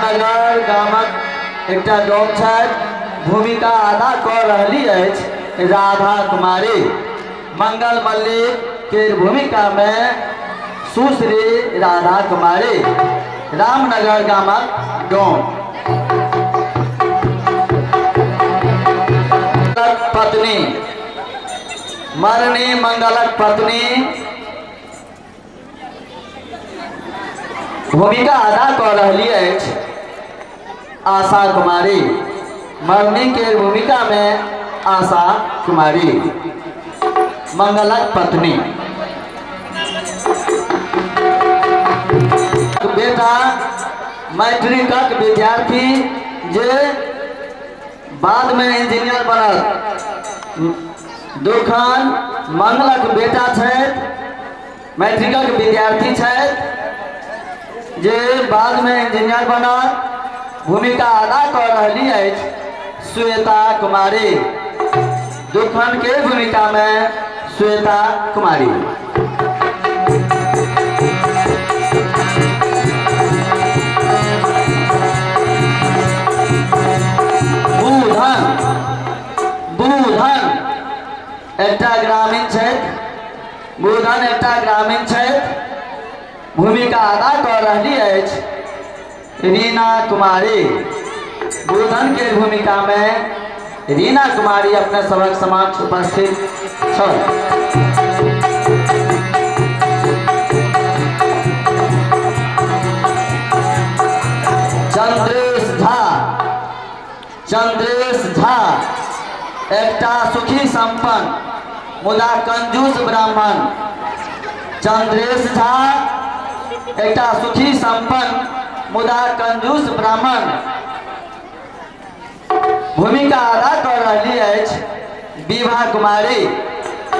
रामनगर गामक एकटा गाम छथि, भूमिका अदा कऽ रहली अछि राधा कुमारी। मंगल मल्लिक के भूमिका में सुश्री राधा कुमारी, रामनगर गामक गाँव। पत्नी मरनी मंगलक पत्नी भूमिका अदा कऽ रहली अछि आशा कुमारी। मरनी के भूमिका में आशा कुमारी, मंगलक पत्नी। बेटा मैट्रिकक विद्यार्थी जे बाद में इंजीनियर बनल। दुखन मंगलक बेटा छथि, मैट्रिकक विद्यार्थी छथि जे बाद में इंजीनियर बनल। भूमिका अदा कऽ रहली अछि श्वेता कुमारी। दुखन के भूमिका में श्वेता कुमारी। बुधन एकटा ग्रामीण छथि, बुधन एकटा ग्रामीण छथि। भूमिका अदा कऽ रहली अछि रीना कुमारी। बुधन के भूमिका में रीना कुमारी अपने सभक समक्ष उपस्थित छल। चंद्रेश झा एकटा सुखी संपन्न मुदा कंजूस ब्राह्मण। चंद्रेश झा एकटा सुखी संपन्न मुदा कंजूस ब्राह्मण। भूमिका अदा कर रही अछि विभा कुमारी।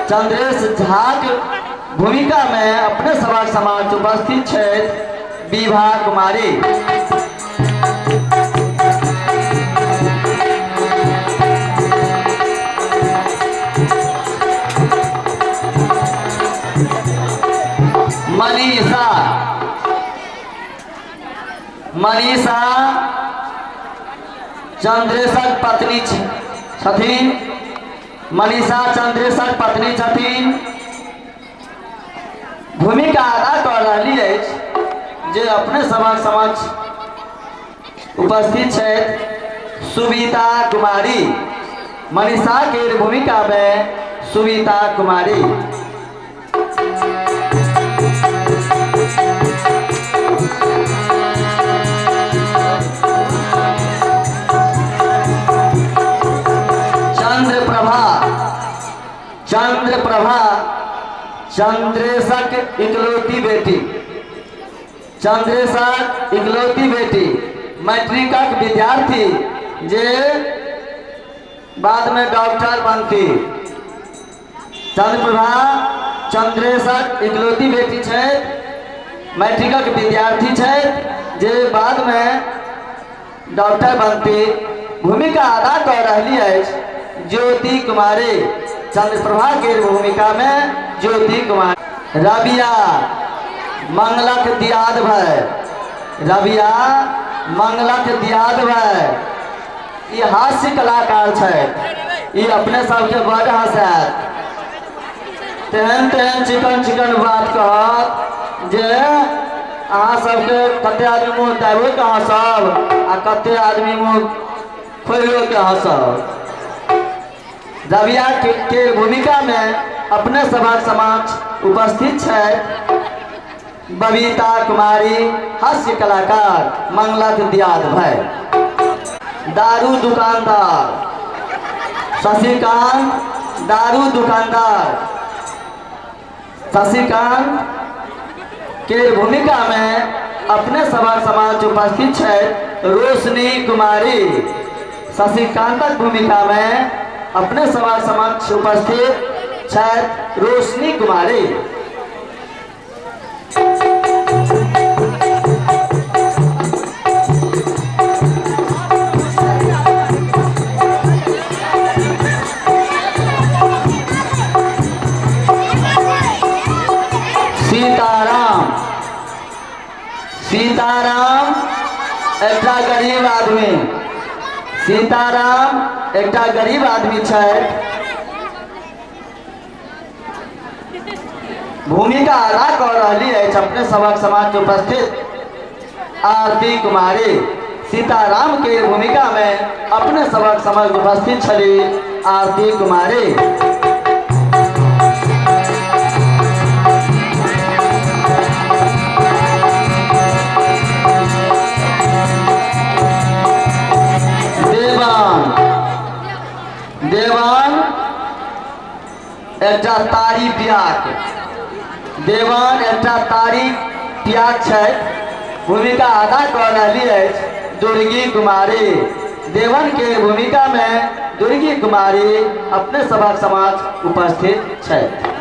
चंद्रेश झा के भूमिका में अपने सभक समक्ष उपस्थित छथि विभा कुमारी। मनीषा चंद्रेशक पत्नी छथिन। मनीषा चंद्रेशक पत्नी छथिन। भूमिका अदा कर रही अछि जे अपने सभक समक्ष उपस्थित छथि सुविता कुमारी। मनीषा के भूमिका में सुविता कुमारी। चंद्रप्रभा चंद्रेशक इकलौती बेटी। चंद्रेशक इकलौती बेटी मैट्रिकक विद्यार्थी जे बाद में डॉक्टर बनती। चंद्रप्रभा चंद्रेशक इकलौती बेटी छथि, मैट्रिकक विद्यार्थी छथि जे बाद में डॉक्टर बनती। भूमिका अदा कर रही अछि ज्योति कुमारी। चंद्रप्रभा के भूमिका में ज्योति कुमारी। रबिया मंगलक दियाद भय। रबिया मंगलक दियाद भय। ये हास्य कलाकार छथि, ये अपने सबके बड़ हंसैत। तेहन तेहन चिकन चिकन बात कहत जे अहाँ सबके कते आदमी मुँह दाबो के हंसब आ कते आदमी मुँह खोलो के हंसब। रबिया के भूमिका में अपने सभा समक्ष उपस्थित छथि बबीता कुमारी, हास्य कलाकार, मंगलक दियाद भय। दारू दुकानदार शशिकांत। दारू दुकानदार शशिकांत के भूमिका में अपने सभा समक्ष उपस्थित छथि रोशनी कुमारी। शशिकांतक भूमिका में अपने सभा समक्ष उपस्थित छथि रोशनी कुमारी। सीताराम एक गरीब आदमी, सीताराम एक गरीब आदमी छथि। भूमिका अदा कऽ रही है अपने सभक समाज उपस्थित आरती कुमारी। सीताराम के भूमिका में अपने सभक समाज उपस्थित छली आरती कुमारी। देवान एक तारी पियाक, देवान एक तारी पियाक छथि। भूमिका अदा कऽ रही है दुर्गी कुमारी। देवन के भूमिका में दुर्गी कुमारी अपने सभा समाज उपस्थित छथि।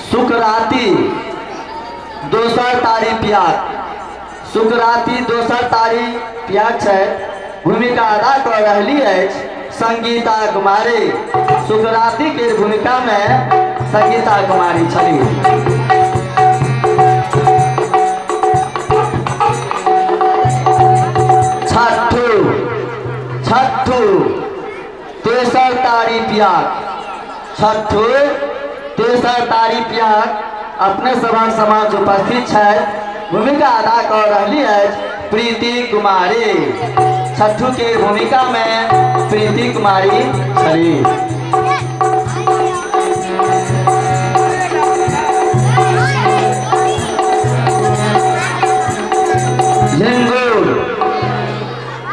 सुकराती दोसर तारी पियाक, सुकराती दोसर तारी पियाक छथि। भूमिका अदा कऽ रही है संगीता कुमारी। सुकराती के भूमिका में संगीता कुमारी छली। छठू तेसर तारी पियाक, छठू तेसर तारी पियाक अपने सभा समाज उपस्थित है। भूमिका अदा कर रही है प्रीति कुमारी। छठू के भूमिका में प्रीति कुमारी छली। झिंगुर,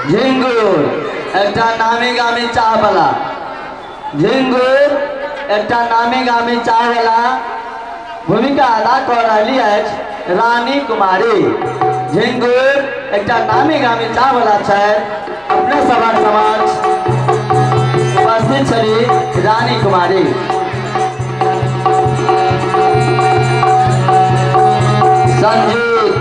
झिंगुर एक नामी गामी चाह वाला, झिंगुर एक नामी गामी चाह वाला भूमिका अदा कर रही है रानी कुमारी। झिंगुर एक नामी गामी चाह वाला है अपने सभा समाज उपस्थित छली रानी कुमारी। संजीत,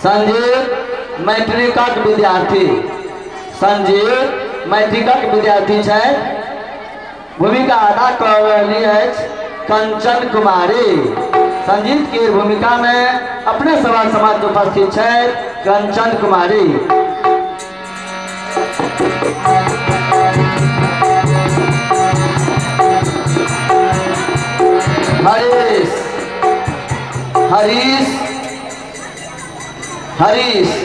संजीत मैट्रिकक विद्यार्थी, संजीत मैट्रिकक विद्यार्थी है। भूमिका अदा कर रही है कंचन कुमारी। संजीत की भूमिका में अपने सभा समाज उपस्थित है कंचन कुमारी। हरीश, हरीश, हरीश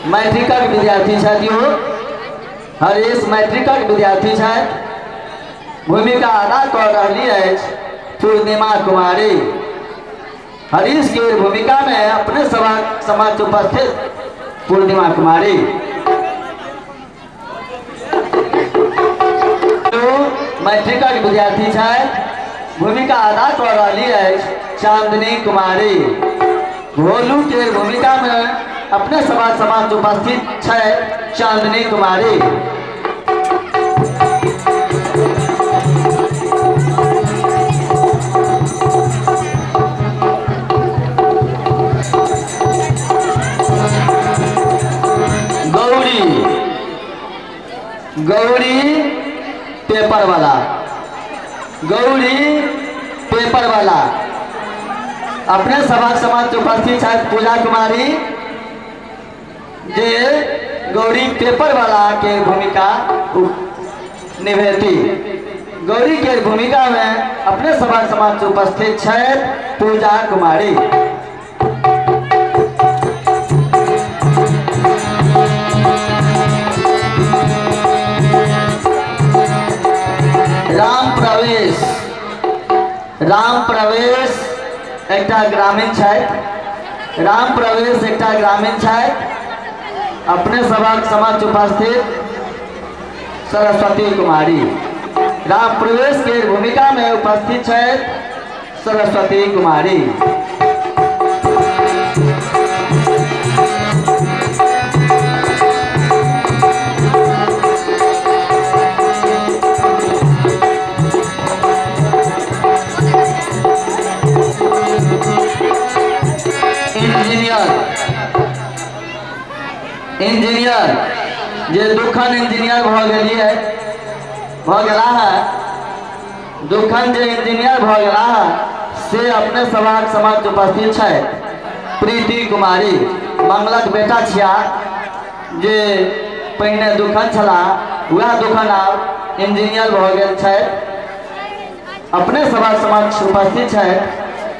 मैट्रिकक विद्यार्थी छथि। हरीश मैट्रिकक विद्यार्थी छथि। भूमिका अदा कर रही है पूर्णिमा कुमारी। हरीश की भूमिका में अपने सभा समाज उपस्थित पूर्णिमा कुमारी। मैट्रिकक विद्यार्थी है। भूमिका अदा कर रही है चांदनी कुमारी। भोलू के भूमिका में अपने सभा समाज उपस्थित है चांदनी कुमारी। गौरी पेपर वाला, गौरी पेपर वाला अपने सभा समाज उपस्थित है पूजा कुमारी। जे गौरी पेपर वाला के भूमिका निभेती। गौरी के भूमिका में अपने सभा समाज उपस्थित है पूजा कुमारी। राम प्रवेश, राम प्रवेश एक ग्रामीण है। राम प्रवेश एक ग्रामीण है। अपने सभा समाज उपस्थित सरस्वती कुमारी। राम प्रवेश के भूमिका में उपस्थित है सरस्वती कुमारी। इंजीनियर जे दुखन इंजीनियर भ गेलिए भ गेला है दुखन जे इंजीनियर भ गेला है से अपने सभाक समक्ष उपस्थित है प्रीति कुमारी मंगलक बेटा छिया जे पहिने दुखन छला वह दुखन आब इंजीनियर भ गेल छै अपने सभा समक्ष उपस्थित है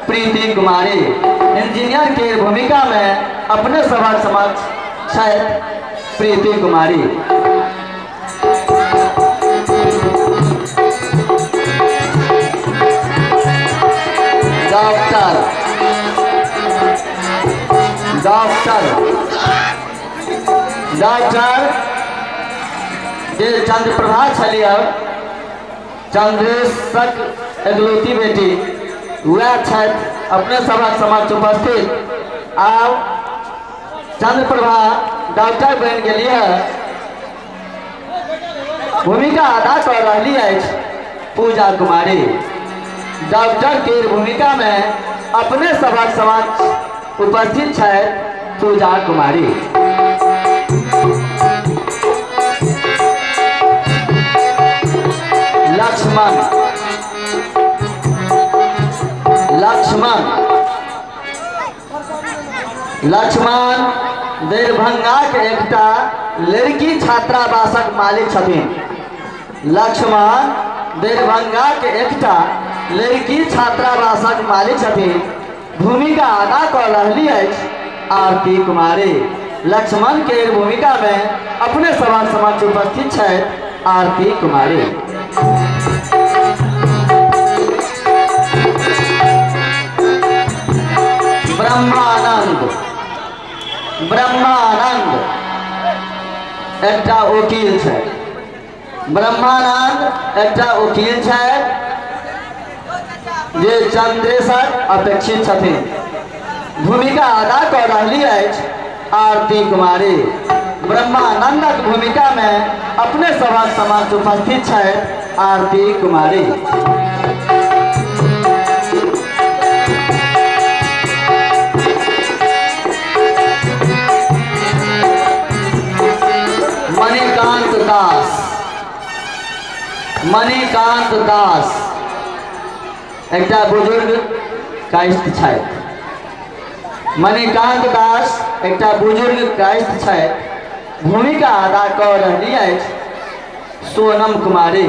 प्रीति कुमारी इंजीनियर के भूमिका में अपने सभा समक्ष है प्रीति कुमारी। डॉक्टर डॉक्टर डॉक्टर जे चंद्रप्रभा छलिए चंद्रेशक एकलौती बेटी वह छथि अपने सभा समक्ष उपस्थित। आब चंद्रप्रभा डॉक्टर बन गेली है भूमिका अदा कर रही है पूजा कुमारी डॉक्टर के भूमिका में अपने सभा समक्ष उपस्थित है पूजा कुमारी। लक्ष्मण लक्ष्मण लक्ष्मण दरभंगा के एकटा लड़की छात्रावासक मालिक छथिन। लक्ष्मण दरभंगा के एकटा लड़की छात्रावासक मालिक छथिन भूमिका अदा कर रही है आरती कुमारी। लक्ष्मण के भूमिका में अपने सभा समक्ष उपस्थित है आरती कुमारी। ब्रह्मानंद ब्रह्मानंद एकटा वकील है ब्रह्मानंद एकटा वकील है जे चंद्रेशक अपेक्षित छथिन भूमिका अदा कर रही है आरती कुमारी। ब्रह्मानंदक भूमिका में अपने सभा समक्ष उपस्थित है आरती कुमारी। मणिकांत दास मणिकांत दास एकटा बुजुर्ग कायस्थ छथि। मणिकांत दास एकटा बुजुर्ग कायस्थ छथि भूमिका अदा कर रही है सोनम कुमारी।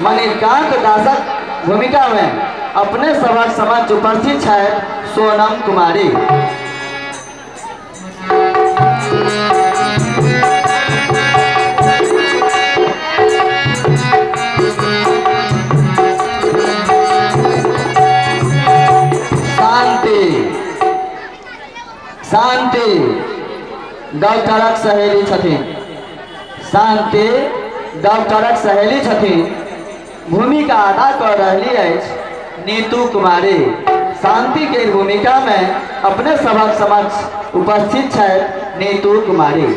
मणिकांत दासक भूमिका में अपने सभा समक्ष उपस्थित है सोनम कुमारी। शांति डॉक्टरक सहेली छथिन। शांति डॉक्टरक सहेली छथिन भूमिका अदा कर रही है नीतू कुमारी। शांति के भूमिका में अपने सभा समक्ष उपस्थित है नीतू कुमारी।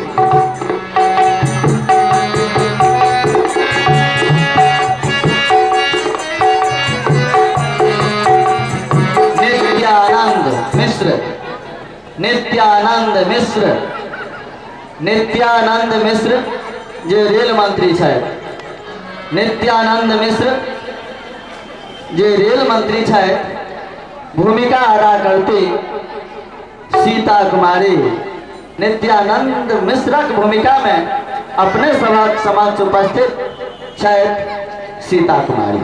नित्यानंद मिश्र नित्यानंद मिश्र नित्यानंद मिश्र जे रेल मंत्री है नित्यानंद मिश्र जे रेल मंत्री है भूमिका अदा करती सीता कुमारी। नित्यानंद मिश्रक भूमिका में अपने सभा समक्ष उपस्थित है सीता कुमारी।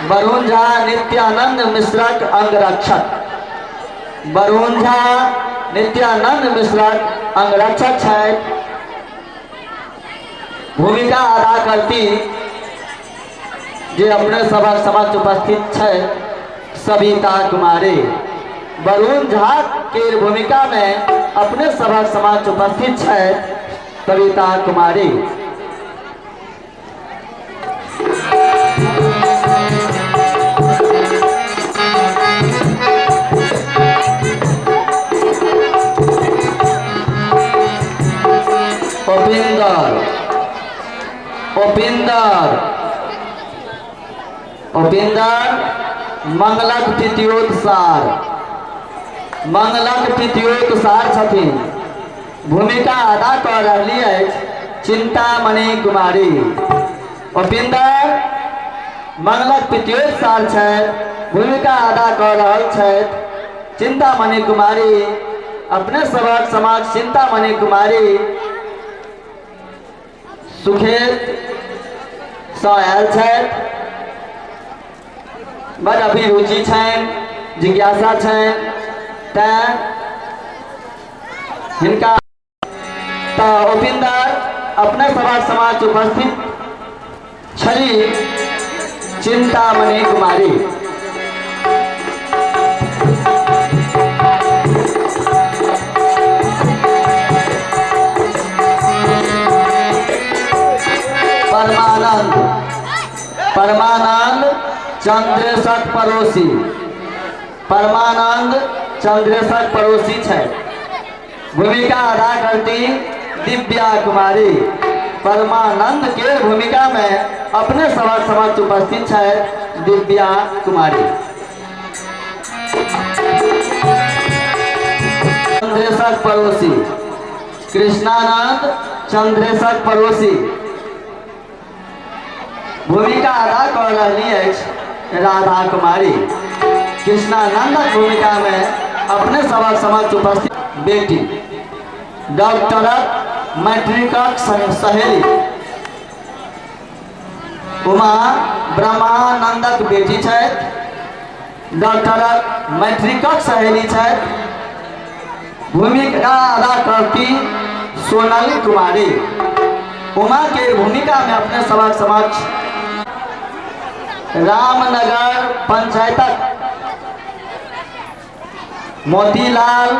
वरुण झा नित्यानंद मिश्रक अंगरक्षक। वरुण झा नित्यानंद मिश्रक अंगरक्षक है भूमिका अदा करती जे अपने सभा समक्ष उपस्थित है सविता कुमारी। वरुण झा के भूमिका में अपने सभा समक्ष उपस्थित है सविता कुमारी। उपेंद्र उपेंद्र मंगलक तृतीयोत्सार छथिन। भूमिका अदा कर रही है चिंतामणि कुमारी। उपेंद्र मंगलक तृतीयोत्सार है, भूमिका अदा कर रही है चिंतामणि कुमारी। अपने सबक समक्ष चिंतामणि कुमारी सुखेत आयल छथि। बड़ अभिरुचि छनि, जिज्ञासा छनि, तैं हिनका उपेंद्र अपने सभा समाज उपस्थित छली चिंतामणि कुमारी। परमानंद चंद्रेशक पड़ोसी है। भूमिका अदा करती दिव्या कुमारी। परमानंद के भूमिका में अपने सभा समक्ष उपस्थित है दिव्या कुमारी। चंद्रेशक पड़ोसी कृष्णानंद चंद्रेशक पड़ोसी। भूमिका अदा कर रही है राधा कुमारी। कृष्णानंदक भूमिका में अपने सभा समक्ष उपस्थित बेटी डॉक्टर मैट्रिकक सहेली उमा ब्रह्मानंदक बेटी है। डॉक्टर मैट्रिकक सहेली है। भूमिका अदा करती सोनाली कुमारी। उमा के भूमिका में अपने सभा समक्ष रामनगर पंचायतक मोतीलाल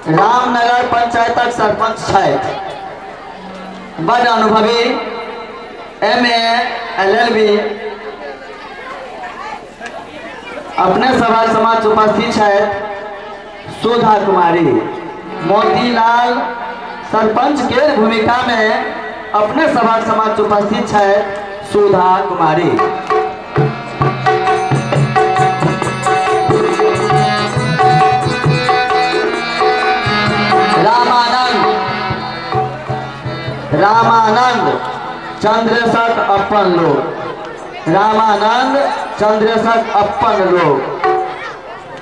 रामनगर पंचायतक सरपंच है। बड़ अनुभवी MA LLB अपने सभा समक्ष उपस्थित है सुधा कुमारी। मोतीलाल सरपंच के भूमिका में अपने सभा समक्ष उपस्थित है सुधा कुमारी। रामानंद चंद्रेशक अपन लोग।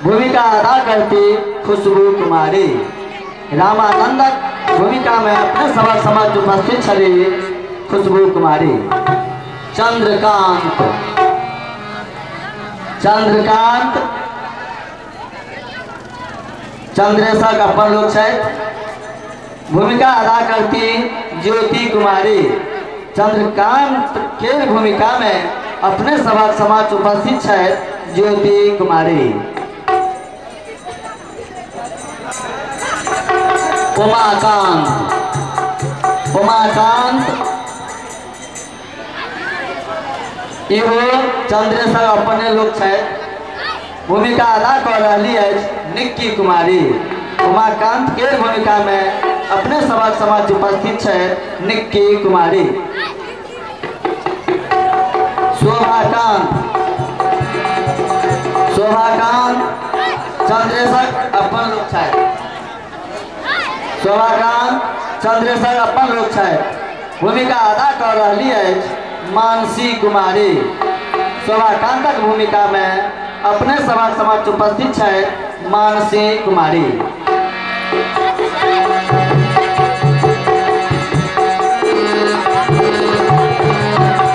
भूमिका अदा करती खुशबू कुमारी। रामानंदक भूमिका में अपने सभा समक्ष उपस्थित छली खुशबू कुमारी। चंद्रकांत चंद्रेशक अपन लोग है। भूमिका अदा करती ज्योति कुमारी। चंद्रकांत के भूमिका में अपने सभा समक्ष उपस्थित है ज्योति कुमारी। उमाकांत इहो चंद्रेशक अपने लोग है। भूमिका अदा कर रही है निक्की कुमारी। उमाकांत के भूमिका में अपने सभा समक्ष उपस्थित है निक्की कुमारी। शोभाकांत चंद्रेशक अपन लोग है। भूमिका अदा कर रही है मानसी कुमारी। शोभाकांतक भूमिका में अपने सभा समक्ष उपस्थित है मानसी कुमारी।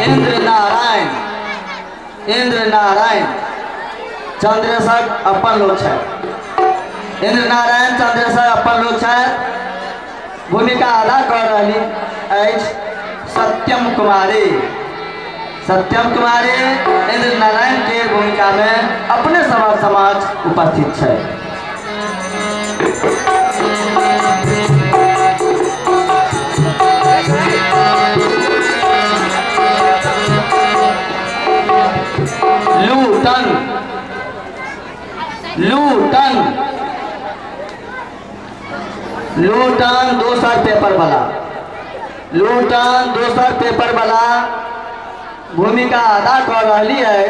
इंद्र नारायण चंद्रेशक अपन लोग है। भूमिका अदा कर रही है सत्यम कुमारी। इंद्र नारायण के भूमिका में अपने सभा समक्ष उपस्थित है। लूटन दोसर पेपर वाला भूमिका अदा कर रही है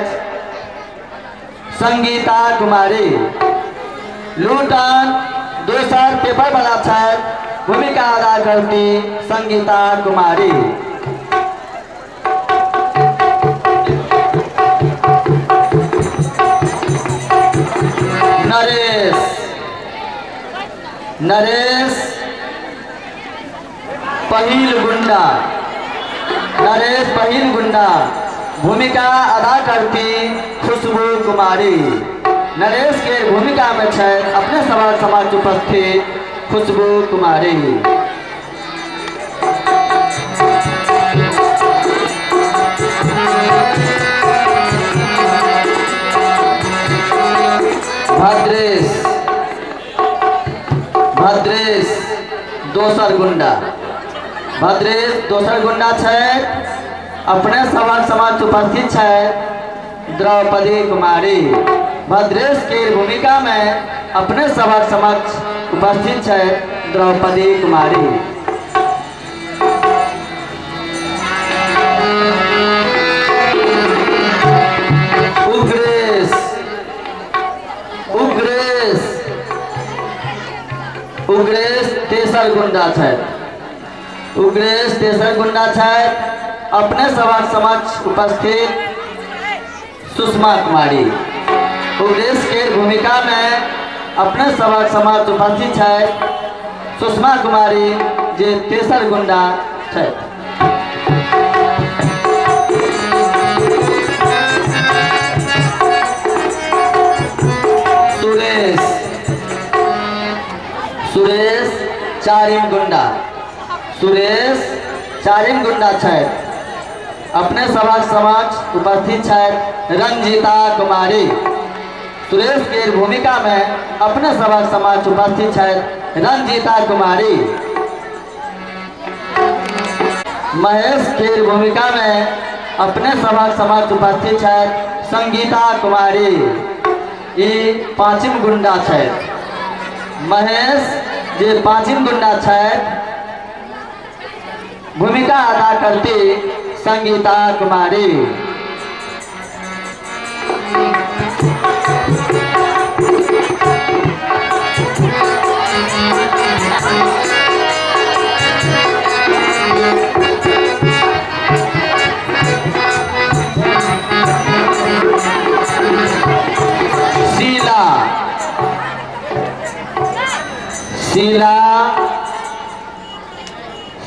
संगीता कुमारी। लूटन दोसर पेपर वाला छथि भूमिका अदा करती संगीता कुमारी। नरेश पहिल गुंडा। नरेश पहिल गुंडा भूमिका अदा करती खुशबू कुमारी। नरेश के भूमिका में है अपने सभा समाज उपस्थित खुशबू कुमारी। भद्रेश दोसर गुंडा। भद्रेश दोसर गुंडा है अपने सभा समाज उपस्थित है द्रौपदी कुमारी। भद्रेश के भूमिका में अपने सभा समाज उपस्थित है द्रौपदी कुमारी। उग्रेश तेसर गुंडा है। उग्रेश तेसर गुंडा है अपने सभा समाज उपस्थित सुषमा कुमारी। उग्रेश के भूमिका में अपने सभा समाज उपस्थित है सुषमा कुमारी जे तेसर गुंडा है। सुरेश चारिम गुंडा। सुरेश चारिम गुंडा है अपने सभा समाज उपस्थित है रंजीता कुमारी। सुरेश के भूमिका में अपने सभा समाज उपस्थित है रंजीता कुमारी। महेश के भूमिका में अपने सभा समाज उपस्थित है संगीता कुमारी। ये पांचम गुंडा है। महेश जे पांचम गुंडा है भूमिका अदा करती संगीता कुमारी।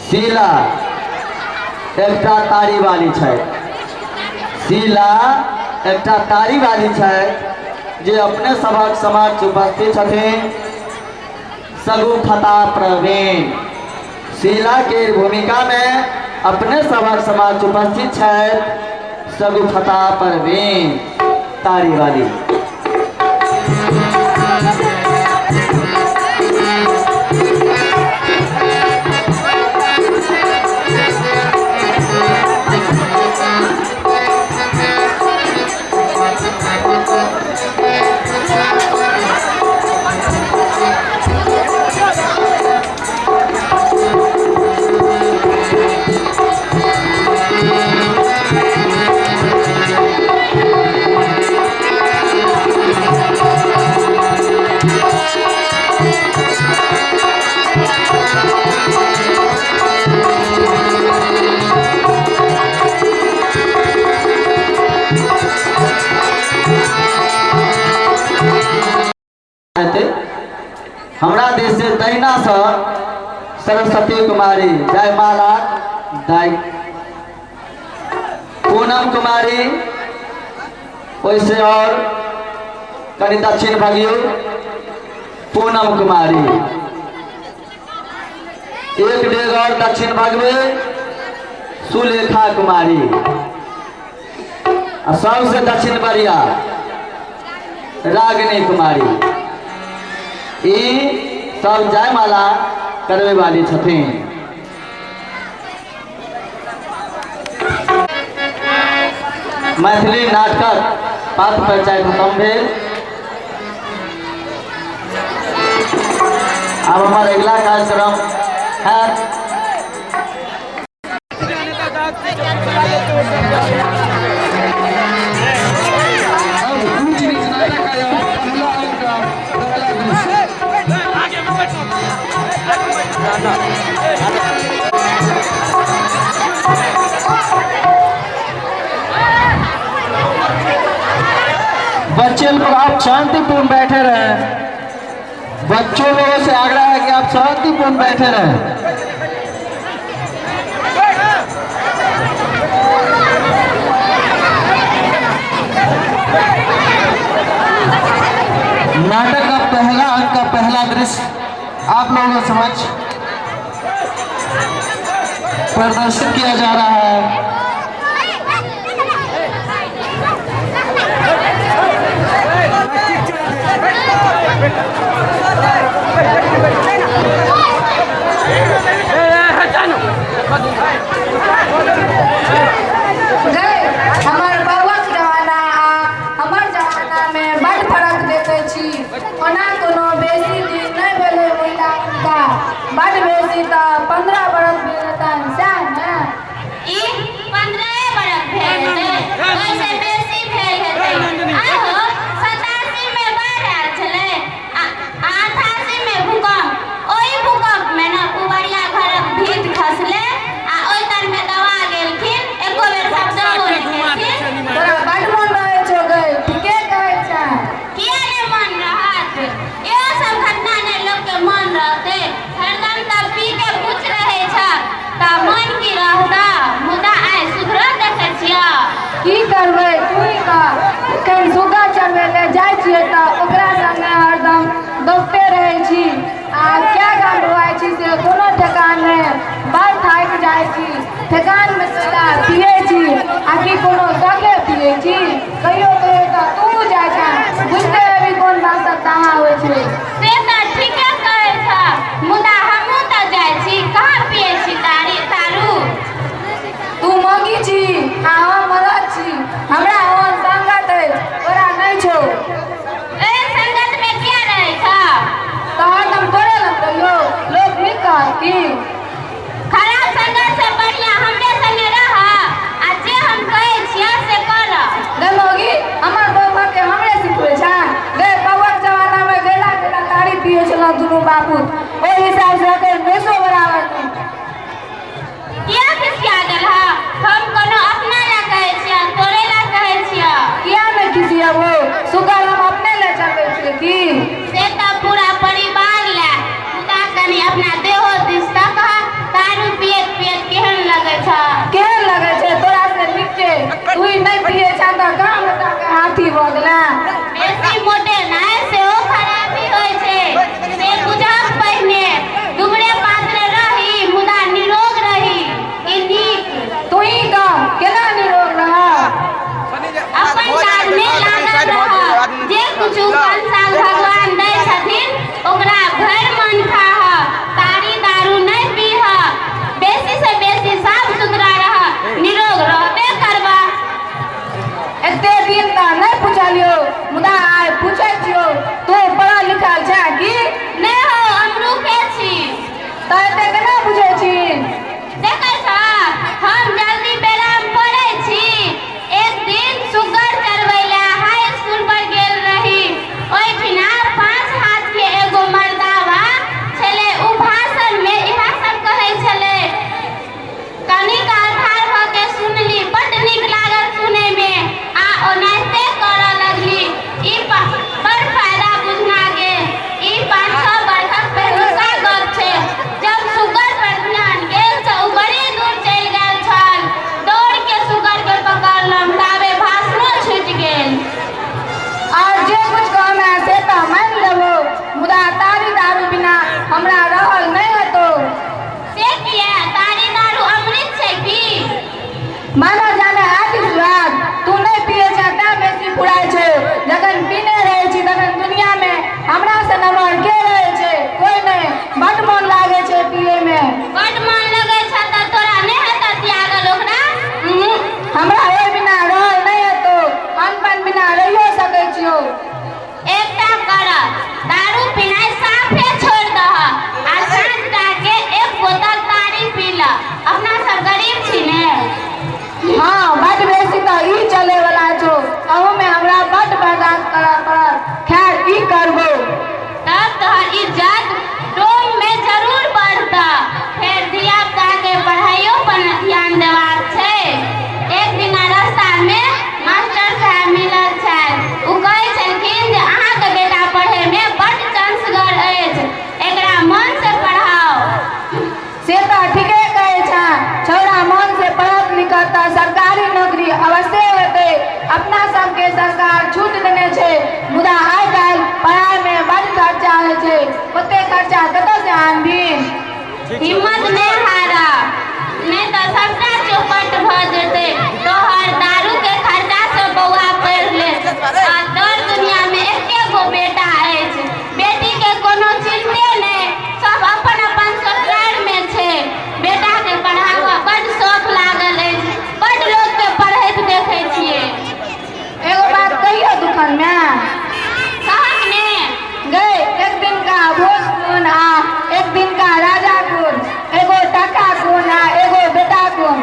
शीला एकटा तारी वाली है। शीला एकटा तारी वाली है जे अपने सभा समाज उपस्थित छथिन सगुफता प्रवीण। शीला के भूमिका में अपने सभा समाज उपस्थित है सगुफता प्रवीण तारी वाली। हमरा देश से दहिना से सरस्वती कुमारी जयमाला दाई। पूनम कुमारी वैसे और कहीं दक्षिण भागियो पूनम कुमारी। एक डेग और दक्षिण भागवे सुलेखा कुमारी। और सबसे दक्षिण बरिया रागिनी कुमारी। ये सब जयमाला करवे वाली छथिन। मैथिली नाटक पात्र परिचय खत्म भेल। अब हमारा अगला कार्यक्रम है बच्चे लोग आप शांतिपूर्ण बैठे रहें। बच्चों लोगों से आग्रह है कि आप शांतिपूर्ण बैठे रहें। नाटक का पहला अंक का पहला दृश्य आप लोगों के समक्ष प्रदर्शित किया जा रहा है। हमार बाबा के जमाना हमार जमाना में बड़ फर्क देखे छी। ओना कोनो बेसी दिन नहीं भेले महिला का बड़ बेसी तो 15 बरस भेलतन सैह ने ई 15 बरस भेल हेतै ओइसे बेसी भेल हेतै। आहो 87 में बाढ़ आयल छलै आ 88 में भूकंप। ओइ भूकंप में न उबरिया घरक भीत खसले आ ओइ तर में दबा गेलखिन। एको बेर शब्द बोल गेलखिन। तोरा बड़ मन रहे छो गई ठीके कहै छै। किया ने मन रहत? एहो सब घटना ने लोग के मन रहते। हरदम तब पी के पूछ रहे छ ता मन की रहता। मुदा आइ सुधर देखे छिया। की करबै तू ही कह। कहीं सुगा चढ़बै ले जाइ छियै त ओकरा संगे हरदम दौड़ते रहै छी। आ क्या गाम रुआइ छी से कोनो ठेकान नहीं। बड़ थाकि जाइ छी। ठेकान में सोला पिए छी आ कि कोनो सके पिए छी। कहियो कहियो त तू जाइ छै बुझते अभी कोन बात सब कहाँ होइ छै। से त ठीके कहै छ। मुदा हमहू त जाइ छी कहाँ पिए छी दारू। तू मौगी छी आ हम मरद छी। हमरा ओहन संगत है तोरा नहीं छो। ए संगत में क्या रहे छ? तो हरदम तोरे लग रहियो लोग नहीं कह की। खराब संगत से बढ़िया हमरे संगे रह आ जे हम कहै छियै से कर। गे मौगी हमार बौआ के हमरे सिखबै छै। गे बौआ के जमाना में गेला गेला तारी पिए छल दुनू बापू। ओहि हिसाब से एकर बेसो बराबर नहीं। किया खिसिया गेल ह? हम कोनो अपना ला कहै छियै तोरे ला कहै छियै। किया नहीं खिसियबो? सुगर हम अपने ले चलबै छियै की। से त पूरा परिवार ला। मुदा कनी अपना देहो दिस तक दारू पियत पियत केहन लगै छ? केहन लगे छै तोरा से नीचे। तू ही नहीं पिए छै त गाँव में के हाथी भ गेला। बेसी मोटे नहीं सेहो खराबी होइ छै। से बुझब पहिने दुबरे पातरे रही मुदा निरोग रही ई नीक। तू ही कह केना निरोग रह। अपन काज में लागल रह। जे कुछ कंसाल भगवान दै छथिन ओकरा भर मन खाह। तारी दारू नहीं पीह। बेसी से बेसी साफ सुथरा रह। निरोग रहबे करबा। एते दिन त नहीं पूछलियो मुदा आइ पूछै छियो। तू पढ़ल लिखल छै की। नहीं हो अमरूखे छी। त एते केना बुझै छी। देखै छ हम जल्दी बेला में पढ़ै छी। एक दिन सुगर चढ़बै ला हाई स्कूल पर गेल रही। ओइ ठिना 5 हाथ के एगो मर्दावा छले। उ भाषण में इहा सब कहै छले। कनिक आधार भ के सुनली बड़ नीक लागल सुने में आ ओनाहिते करऽ लगली। ई बड़ फायदा बुझना गेल। ई 5-6 बरखक पहिलुका गप छै। जब सुगर पर ध्यान गेल त उ बड़ी दूर चलि गेल छल। दौड़ के सुगर के पकड़लम ताबे भाषणो छूटि गेल। और जे कुछ कहना है से त मान लेबो मुदा तारी दारू बिना हमरा रहल नहीं हेतो। से किया? तारी दारू अमृत छै की? माना जाने आदि स्वाद तू नहीं पिए छै त बेसी फुराय छै। जखन पीने रहे छी तखन दुनिया में हमरा से नंबर के रहे छै कोई नहीं। बड़ मन लागे छै पिए में। बड़ मन लगै छ त तोरा नहीं हेता त्यागल ओकरा? हमरा ओहि बिना रहल नहीं हेतो। अनपन बिना रहियो सकै छियो। एकटा कर दारू पीनाइ साफे छोड़ दह आ साँझ के एक बोतल तारी पी ल। अपना सब गरीब छी ने। हाँ बड़ बेसी तो ई चले वाला छो। अहू में हमरा बड़ बर्दाश्त करऽ पड़त। खैर की करबो। तब तोहर इज्जत डोम में जरूर बढ़ता। फिर धिया पुता के पढ़ाइयो पर ध्यान देबाक छै। एक दिन रास्ता में मास्टर साहब मिलल छै। उ कहै हिम्मत नहीं हारा, नहीं तो सबटा चौपट भ जेते। तोहर दारू के खर्चा से बौआ पढ़ ले आ दर दुनिया में एके गो बेटा अछि। बेटी के कोनो चिंते नहीं, सब अपन अपन ससुराल में छे। बेटा के पढ़ावा बड़ शौक लागल अछि, बड़ लोग के पढ़ैत देखे छिए। एगो बात कहियो दुकान में कहक ने गए एक दिन का भोज कौन आ एक दिन का राजा कौन, एगो टका कौन आ एगो बेटा कौन।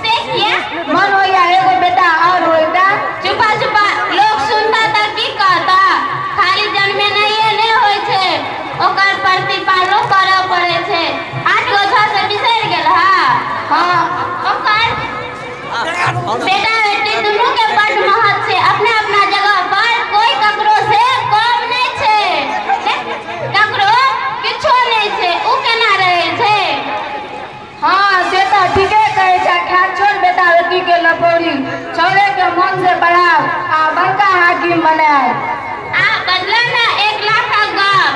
से किया मन हो या एगो बेटा और होता। चुपा चुपा लोग सुनता त की कहता। खाली जन्मे नहीं होय छे, ओकर प्रतिपालो करऽ पड़े छे। 8 गो छह से बिसर गेल हाँ ओकर बेटा बेटी दुनू के बड़ महत्व छे। अपने अपना जगह पर कोई ककरो से कम नहीं छे, ककरो किछो नहीं छे। उ केना रहे छे? हाँ से तो ठीके कहे छे। खा छोड़ बेटा बेटी के लपोड़ी, छोरे के मन से पढ़ाओ आ बड़का हाकिम बनाए। आ बदला ना 1 लाख का गप।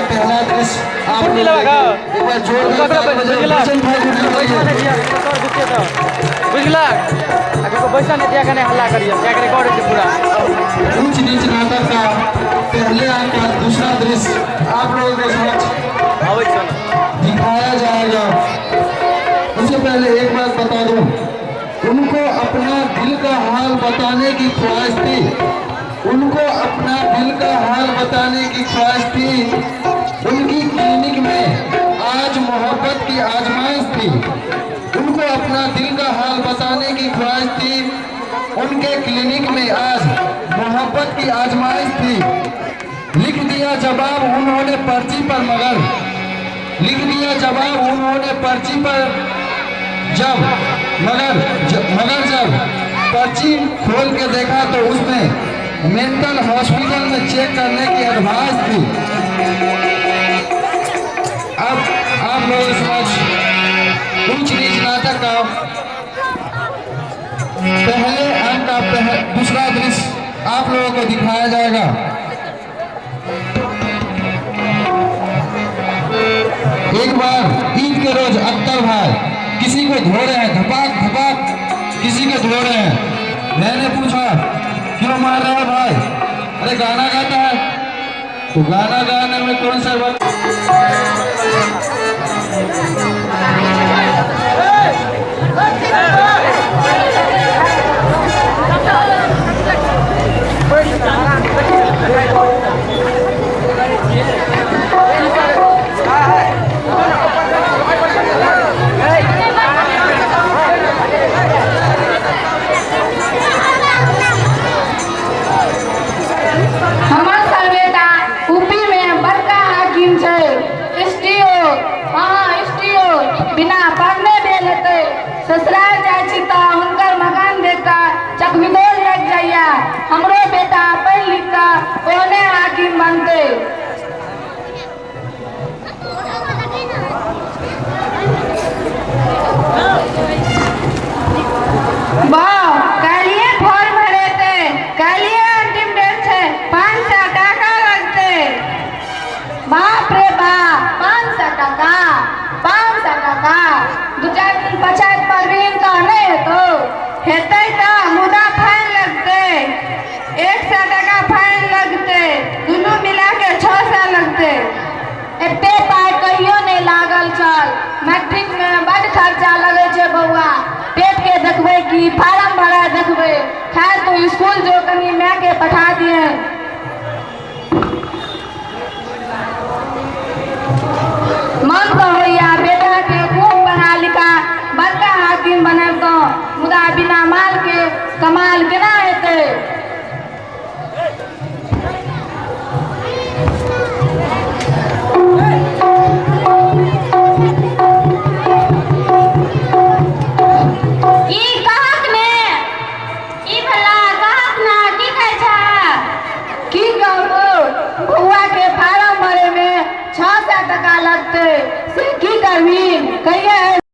पहला दृश्य आप एक बार जोरदार बुझला पैसा नहीं दिया कने हल्ला करिए क्या करे कर पूरा ऊंच नीच नाटक का पहले अंक का दूसरा दृश्य आप लोगों के समक्ष दिखाया जाएगा। उससे पहले एक बात बता दूं, उनको अपना दिल का हाल बताने की ख्वाहिश थी, उनको अपना दिल का हाल बताने की ख्वाहिश थी। उनकी क्लिनिक में आज मोहब्बत की आजमाइश थी, उनको अपना दिल का हाल बताने की ख्वाहिश थी। उनके क्लिनिक में आज मोहब्बत की आजमाइश थी। लिख दिया जवाब उन्होंने पर्ची पर, मगर लिख दिया जवाब उन्होंने पर्ची पर मगर जब पर्ची खोल के देखा तो उसमें मेंटल हॉस्पिटल में चेक करने की एडवाइस थी। अब आप लोग समझ ऊंच नीच नाटक का पहले अंक का दूसरा दृश्य आप लोगों को दिखाया जाएगा। एक बार ईद के रोज अख्तर भाई किसी को धो रहे हैं, धपाक धपाक किसी को धो रहे हैं। मैंने पूछा क्यों मार रहा है भाई? अरे गाना गाता है। तो गाना गाने में कौन सा वक्त बिना पढ़ने भेल हेतै, ससुराल जाइ छी तऽ हुनकर मकान देखता चकविदोर लग जाइया। हमरो बेटा पढ़ लिख कऽ ओहने हाकिम बनते। वाह कालिए फॉर्म भरेते, कालिए अंतिम डेट छै, 500 टाका लगते। बाप रे बाप 500 टाका, 500 टाका 2-4 दिन पछात परवीन तो नहीं हेतै तो मुदा फाइन लगते। 100 टाका फाइन लगते, दुनू मिला के 600 लगते। एते पाई कहियो नहीं लागल छल। मैट्रिक में बड़ खर्चा लगे छे बउआ। पेट के देखबे कि फार्म भरा देखबे। खैर तो स्कूल जो कनी मैं के पठा दिए। मन तो होइया बेटा के खूब पढ़ा लिखा बड़का हाकिम बने तो, मुदा बिना माल के कमाल केना हेतै? बउआ के फार्म भरे में 600 टाका लगते से की करबी कहिए।